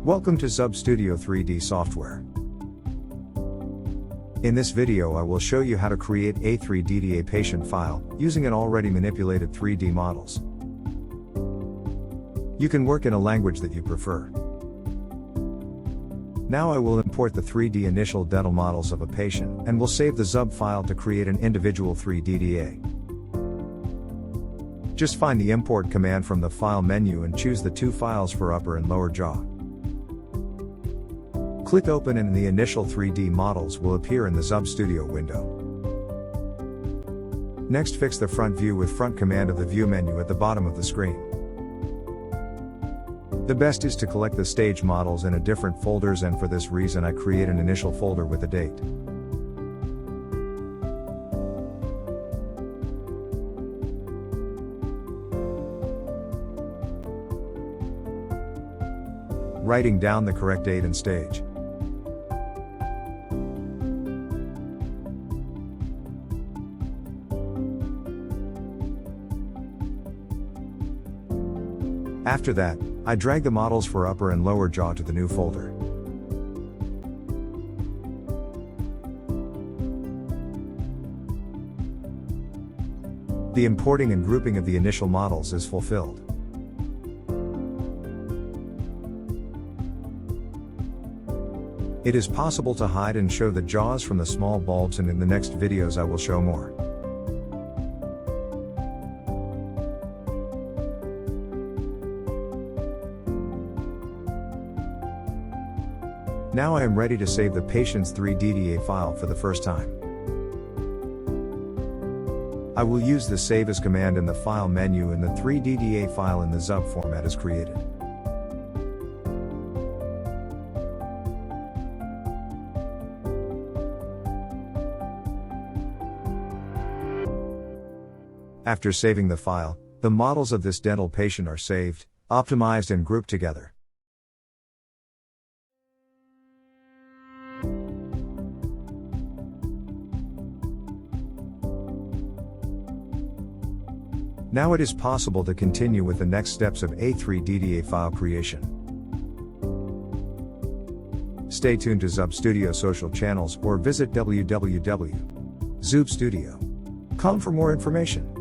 Welcome to ZUB Studio 3D software. In this video I will show you how to create a 3D patient file, using an already manipulated 3D models. You can work in a language that you prefer. Now I will import the 3D initial dental models of a patient, and will save the ZUB file to create an individual 3D. Just find the import command from the file menu and choose the two files for upper and lower jaw. Click open and the initial 3D models will appear in the ZUB Studio window. Next, fix the front view with front command of the view menu at the bottom of the screen. The best is to collect the stage models in a different folders, and for this reason I create an initial folder with a date. Writing down the correct date and stage. After that, I drag the models for upper and lower jaw to the new folder. The importing and grouping of the initial models is fulfilled. It is possible to hide and show the jaws from the small bulbs, and in the next videos I will show more. Now I am ready to save the patient's 3D file for the first time. I will use the Save As command in the File menu, and the 3D file in the ZUB format is created. After saving the file, the models of this dental patient are saved, optimized and grouped together. Now it is possible to continue with the next steps of a 3D file creation. Stay tuned to ZUB Studio social channels or visit www.zubstudio.com for more information.